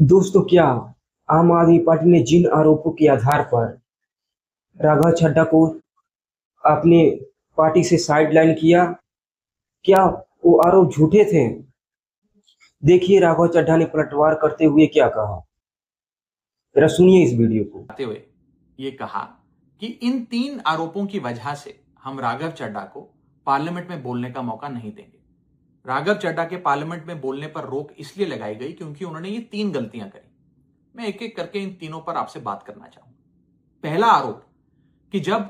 दोस्तों, क्या आम आदमी पार्टी ने जिन आरोपों के आधार पर राघव चड्ढा को अपने पार्टी से साइडलाइन किया, क्या वो आरोप झूठे थे? देखिए राघव चड्ढा ने पलटवार करते हुए क्या कहा। जरा सुनिए इस वीडियो को। आते हुए ये कहा कि इन 3 आरोपों की वजह से हम राघव चड्ढा को पार्लियामेंट में बोलने का मौका नहीं देंगे। राघव चड्ढा के पार्लियामेंट में बोलने पर रोक इसलिए लगाई गई क्योंकि उन्होंने ये 3 गलतियां करी। मैं एक एक करके इन तीनों पर आपसे बात करना चाहूंगा। पहला आरोप कि जब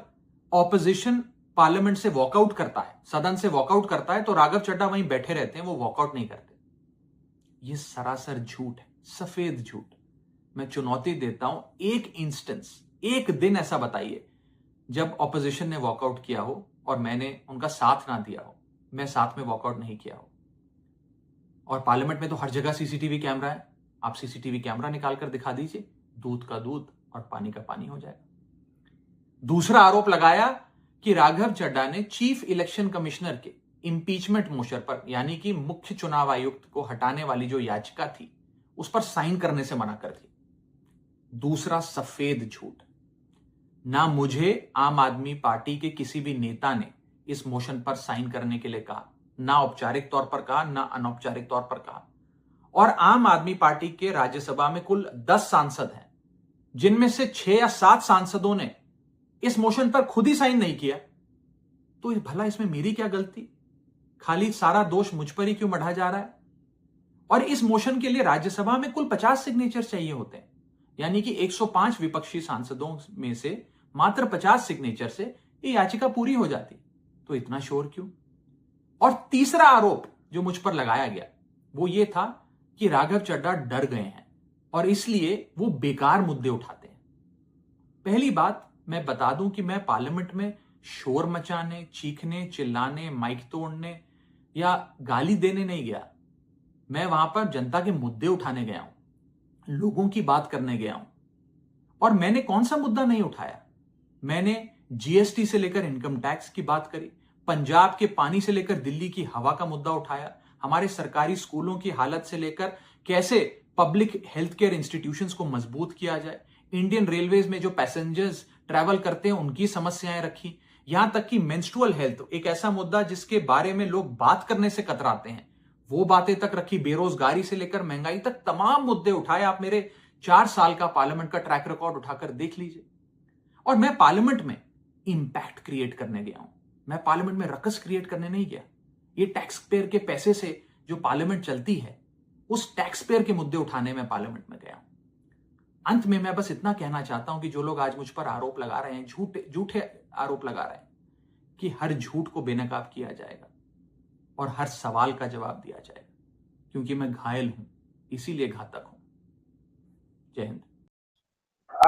ऑपोजिशन पार्लियामेंट से वॉकआउट करता है, सदन से वॉकआउट करता है, तो राघव चड्ढा वहीं बैठे रहते हैं, वो वॉकआउट नहीं करते। ये सरासर झूठ है, सफेद झूठ। मैं चुनौती देता हूं, एक इंस्टेंस, एक दिन ऐसा बताइए जब ऑपोजिशन ने वॉकआउट किया हो और मैंने उनका साथ ना दिया हो, मैं साथ में वॉकआउट नहीं किया हो। और पार्लियामेंट में तो हर जगह सीसीटीवी कैमरा है, आप सीसीटीवी कैमरा निकाल कर दिखा दीजिए, दूध का दूध और पानी का पानी हो जाएगा। दूसरा आरोप लगाया कि राघव चड्ढा ने चीफ इलेक्शन कमिश्नर के इंपीचमेंट मोशन पर, यानी कि मुख्य चुनाव आयुक्त को हटाने वाली जो याचिका थी, उस पर साइन करने से मना कर दिया। दूसरा सफेद झूठ, ना मुझे आम आदमी पार्टी के किसी भी नेता ने इस मोशन पर साइन करने के लिए कहा, ना औपचारिक तौर पर कहा, ना अनौपचारिक तौर पर कहा। और आम आदमी पार्टी के राज्यसभा में कुल 10 सांसद हैं, जिनमें से 6 या 7 सांसदों ने इस मोशन पर खुद ही साइन नहीं किया। तो भला इसमें मेरी क्या गलती? खाली सारा दोष मुझ पर ही क्यों मढ़ा जा रहा है? और इस मोशन के लिए राज्यसभा में कुल 50 सिग्नेचर चाहिए होते हैं, यानी कि 105 विपक्षी सांसदों में से मात्र 50 सिग्नेचर से ये याचिका पूरी हो जाती। तो इतना शोर क्यों? और तीसरा आरोप जो मुझ पर लगाया गया वो ये था कि राघव चड्ढा डर गए हैं और इसलिए वो बेकार मुद्दे उठाते हैं। पहली बात मैं बता दूं कि मैं पार्लियामेंट में शोर मचाने, चीखने, चिल्लाने, माइक तोड़ने या गाली देने नहीं गया। मैं वहां पर जनता के मुद्दे उठाने गया हूं, लोगों की बात करने गया हूं। और मैंने कौन सा मुद्दा नहीं उठाया? मैंने जीएसटी से लेकर इनकम टैक्स की बात करी, पंजाब के पानी से लेकर दिल्ली की हवा का मुद्दा उठाया, हमारे सरकारी स्कूलों की हालत से लेकर कैसे पब्लिक हेल्थ केयर इंस्टीट्यूशंस को मजबूत किया जाए, इंडियन रेलवेज में जो पैसेंजर्स ट्रैवल करते हैं उनकी समस्याएं रखी, यहां तक कि मेंस्ट्रुअल हेल्थ, एक ऐसा मुद्दा जिसके बारे में लोग बात करने से कतराते हैं, वो बातें तक रखी। बेरोजगारी से लेकर महंगाई तक तमाम मुद्दे उठाए। आप मेरे 4 साल का पार्लियामेंट का ट्रैक रिकॉर्ड उठाकर देख लीजिए। और मैं पार्लियामेंट में इंपैक्ट क्रिएट करने गया हूं, मैं पार्लियामेंट में रकस क्रिएट करने नहीं गया। ये टैक्स पेयर के पैसे से जो पार्लियामेंट चलती है, उस टैक्स पेयर के मुद्दे उठाने में पार्लियामेंट में गया हूं। अंत में मैं बस इतना कहना चाहता हूं कि जो लोग आज मुझ पर आरोप लगा रहे हैं, झूठे आरोप लगा रहे हैं, कि हर झूठ को बेनकाब किया जाएगा और हर सवाल का जवाब दिया जाएगा, क्योंकि मैं घायल हूं, इसीलिए घातक हूं। जय हिंद।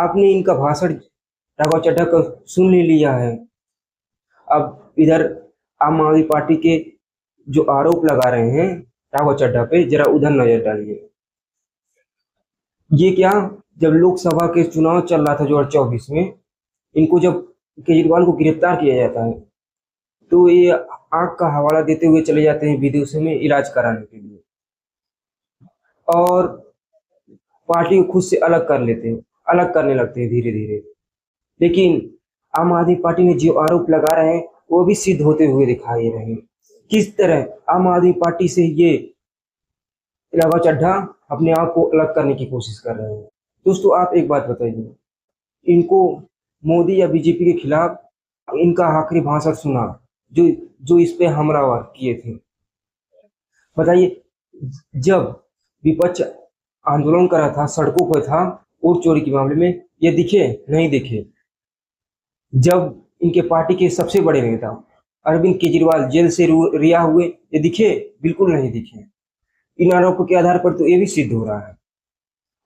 आपने इनका भाषण राघव चड्ढा का सुन ही लिया है। अब इधर आम आदमी पार्टी के जो आरोप लगा रहे हैं राघव चड्ढा पे, जरा उधर नजर डालिए। ये क्या, जब लोकसभा के चुनाव चल रहा था 2024 में, इनको जब केजरीवाल को गिरफ्तार किया जाता है तो ये आंख का हवाला देते हुए चले जाते हैं विदेशों में इलाज कराने के लिए, और पार्टी को खुद से अलग कर लेते हैं, अलग करने लगते हैं धीरे धीरे। लेकिन आम आदमी पार्टी ने जो आरोप लगा रहे हैं वो भी सिद्ध होते हुए दिखाई रहे हैं। किस तरह आम आदमी पार्टी से ये राघव चड्ढा अपने आप को अलग करने की कोशिश कर रहे हैं। दोस्तों, आप एक बात बताइए, इनको मोदी या बीजेपी के खिलाफ इनका आखिरी भाषण सुना जो जो इस पे हमलावर किए थे, बताइए, जब विपक्ष आंदोलन कर रहा था, सड़कों पर था वोट चोरी के मामले में, ये दिखे नहीं दिखे? जब इनके पार्टी के सबसे बड़े नेता अरविंद केजरीवाल जेल से रिहा हुए, ये दिखे? बिल्कुल नहीं दिखे। इन आरोपों के आधार पर तो ये भी सिद्ध हो रहा है।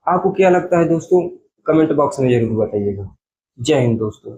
आपको क्या लगता है दोस्तों? कमेंट बॉक्स में जरूर बताइएगा। जय हिंद दोस्तों।